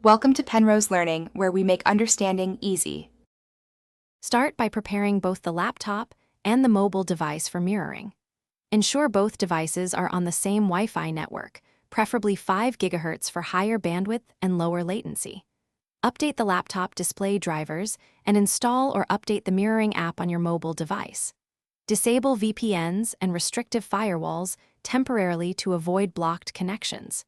Welcome to Penrose Learning, where we make understanding easy. Start by preparing both the laptop and the mobile device for mirroring. Ensure both devices are on the same Wi-Fi network, preferably 5 GHz for higher bandwidth and lower latency. Update the laptop display drivers and install or update the mirroring app on your mobile device. Disable VPNs and restrictive firewalls temporarily to avoid blocked connections.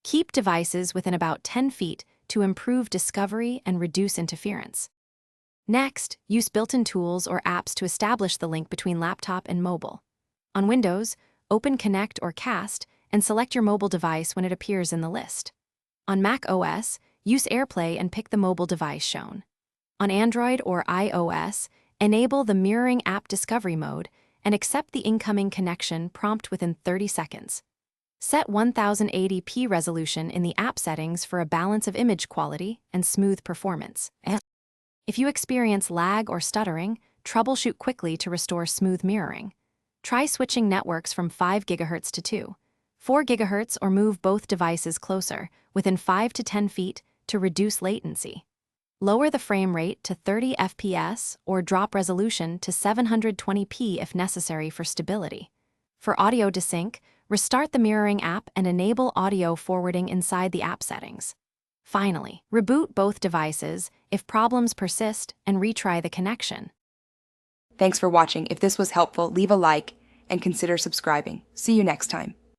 Keep devices within about 10 feet to improve discovery and reduce interference. Next, use built-in tools or apps to establish the link between laptop and mobile. On Windows, open Connect or Cast and select your mobile device when it appears in the list. On Mac OS, use AirPlay and pick the mobile device shown. On Android or iOS, enable the Mirroring App Discovery mode and accept the incoming connection prompt within 30 seconds. Set 1080p resolution in the app settings for a balance of image quality and smooth performance. If you experience lag or stuttering, troubleshoot quickly to restore smooth mirroring. Try switching networks from 5 GHz to 2, 4 GHz or move both devices closer, within 5 to 10 feet, to reduce latency. Lower the frame rate to 30 FPS or drop resolution to 720p if necessary for stability. For audio desync, restart the mirroring app and enable audio forwarding inside the app settings. Finally, reboot both devices if problems persist and retry the connection. Thanks for watching. If this was helpful, leave a like and consider subscribing. See you next time.